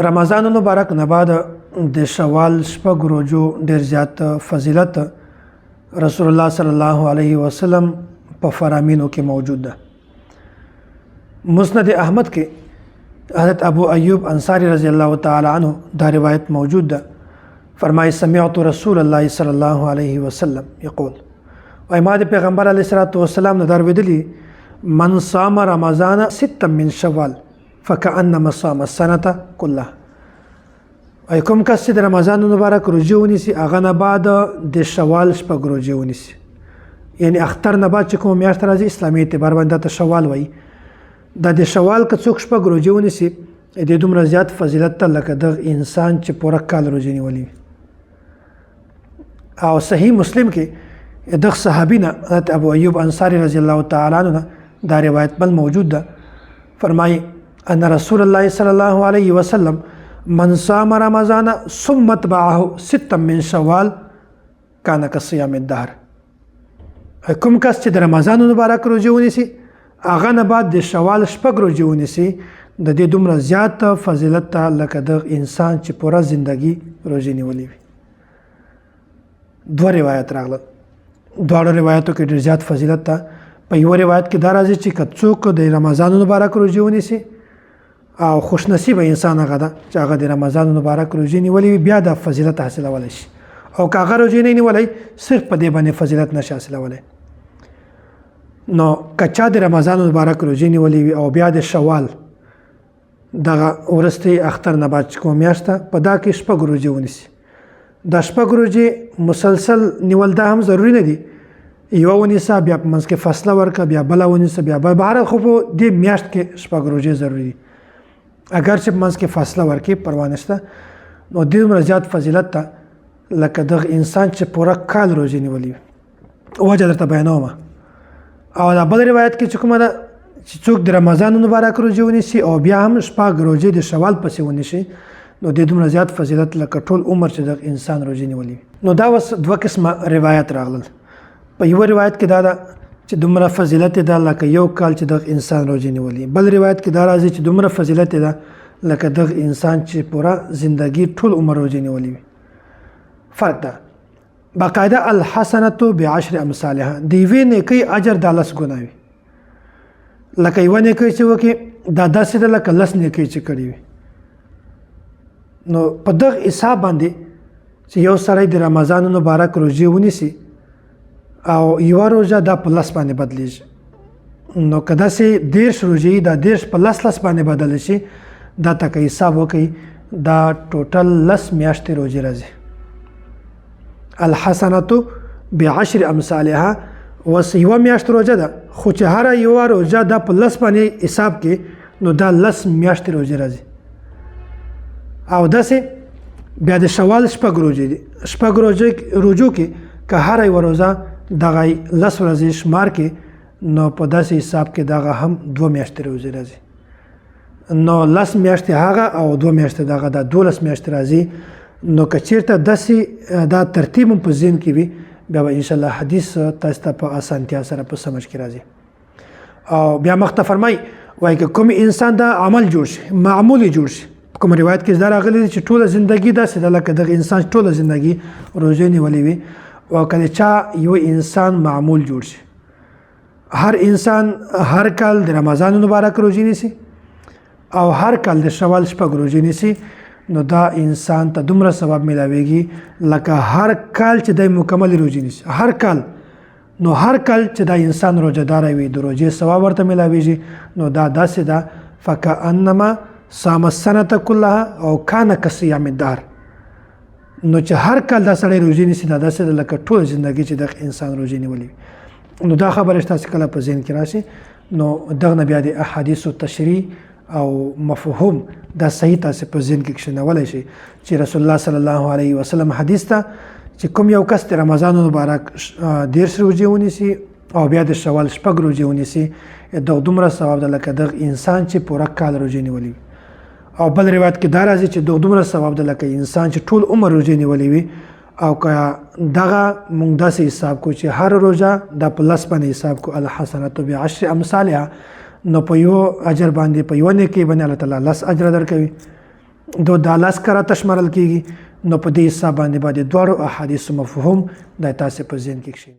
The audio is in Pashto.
رمضان المبارک نه بعد د شوال شپږ روزو ډیر زیات فضیلت رسول الله صلی الله علیه وسلم په فرامینو کې موجود ده. مسند احمد کې حضرت ابو ایوب انصاری رضی الله تعالی عنہ دا روایت موجود ده. فرمایي سمعت رسول الله صلی الله علیه وسلم یقول وای ما د پیغمبر علیه الصلاۃ والسلام نه درویدلی من صام رمضان ستا من شوال فكأنما صام السنه كلها. ای کوم کس چې د رمضان مبارک روزه ونیسي هغه نه بعد د شوال شپږ روزه ونیسي، یعنی اختر نه بعد چې کوم میاشت راځي اسلامي اعتبار باندې ته شوال وایي. د شوال که څوک شپږ روزه ونیسي د دومره زیات فضیلت ته لکه د انسان چې پوره کال روزه نیولي. او صحیح مسلم کې د صحابي نه حضرت ابو ایوب انصاری رضی الله تعالی عنہ دا روایت بل موجود ده. فرمایي ان رسول الله صلی الله علیه وسلم من صام رمضان ثم اتبعه ستا من شوال كان كصيام الدهر. کوم کس چې د رمضان مبارک روزه ونیسي هغه نه بعد د شوال شپږ روزه ونیسي د دې دومره زیات فضیلت ته لکه د انسان چې پوره زندگی روزه نیولې وي. دوه روایت راغله، دواړو روایتو کې ډېر زیات فضیلت ته. په یو روایت کې دا راځي چې که څوک د رمضان مبارک روزه ونیسي او خوش نصیب انسان هغه ده چې هغه د رمضان مبارک روزه نیولې بیا د فضیلت حاصلولی شي، او که هغه روزه نه نیولای صرف په دې باندې فضیلت نشي حاصلولی. نو که چا د رمضان مبارک روزه نیولې او بیا د شوال دغه ورسته اختر نه بعد کوم میاشته په دا کې شپږ روزه ونیسي، دا شپږ روزه مسلسل نیول دا هم ضروری نه دي. یو ونیسه بیا په منځ کې فاصله ورکړه بیا بله ونیسه بیا بهر خو په دې میاشت کې شپږ روزه ضروری دي. اگر چې په منځ کې فاصله ورکړي پروا نشته. نو دومره زیات فضیلت ته لکه دغه انسان چې پوره کال روزه نیولې وجه درته بیانوم. او دا بل روایت کې چې کومه ده چې څوک د رمضان مبارک روزه ونیسي او بیا هم شپږ روزه د شوال پسې ونیسي نو د دومره زیات فضیلت لکه ټول عمر چې د انسان روزه نیولې. نو دا وس دوه قسمه روایت راغلل. په یو روایت کې دا ده چې دومره فضیلت ده لکه یو کال چې د انسان روزه نیولې. بل روایت کې دا راځي چې دومره فضیلت ده لکه د انسان چې پوره زندگی ټول عمر روزه نیولې. فرق ده باقاعده الحسنه بعشر امثالها، دی وی نیکی اجر د 10 ګنا وي. لکه یو نیکی چې وکي دا 10 ده لکه 10 نیکی چې کړی وي. نو په دغه حساب باندې چې یو سړی د رمضان مبارک روزه ونیسي او یو روزه دا په 10 باندې بدلیږي، نو کدا سي 10 روزه دا 10 په 10 باندې بدل شي دا تک حساب وکي دا ټوټل 10 میاشتې روزه راځي. الحسنه بعشر امثالها وسیو میاشت روزه ده خو چې هر یو روزه دا په 10 باندې حساب کې نو دا 10 میاشتې روزه راځي. او داسې بیا د شوال شپږ روزه دي. شپږ روزو کې که هر یو روزه دغه 10 ورځې شمار کې نو په داسې حساب کې دغه هم 2 میاشتې روزه راځي. نو 10 میاشتې هغه او 2 میاشتې دغه دا 12 میاشتې راځي. نو که چیرته داسې دا ترتیب په ذهن کې وي بیا به انشاءالله حدیث تاسو ته په اسانتیا سره په سمجھ کې راځي. او بیا مخته فرمای وایي که کوم انسان دا عمل جوړ شي معمولی جوړ شي، کوم روایت کې دا راغلی چې ټوله زندگی داسې ده لکه دغه انسان ټوله زندگی روزه نیولې وي. او کله چا یو انسان معمول جوړ شي، هر انسان هر کال د رمضان مبارک روزه نیسي او هر کال د شوال شپږ روزه نیسي نو دا انسان ته دومره ثواب ملاويږي لکه هر کال چې د مکمل روزه نیسي. هر کال نو هر کال چې دا انسان روزه دار وي د روزه ثواب ورته ملاويږي. نو دا داسې ده فكأنما صام السنه كلها او كان كصيام الدهر. نو چې هر کال دا سړی روزه نیسي دا داسې لکه ټول ژوندۍ چې د انسان روزه نیولې. نو دا خبره تاسو کله په ذهن کې راشي نو دغه بیا د احادیث او تشریح او مفهوم دا صحیح تاسو په ذهن کې کښنولای شي چې رسول الله صلی الله علیه وسلم حدیث ته چې کوم یو کس د رمضان مبارک 10 روزه ونیسي او بیا د شوال شپږ روزه ونیسي دغه دومره ثواب ده لکه د انسان چې پوره کال روزه نیولې. او بل روایت کې دا راځي چې دغه دومره ثواب ده لکه انسان چې ټول عمر روزه نیولې وي. او که دغه مونږ داسې حساب کو چې هر روزه د پلس باندې حساب کو الحسنه بعشر امثالها نو په یو اجر باندې په یو نیکی باندې الله تعالی 10 اجر درکوي. د لس کراته شمارل کیږي. نو په دې حساب باندې دواړو احادیثو مفهوم د تاسو په ذهن کې کښیني.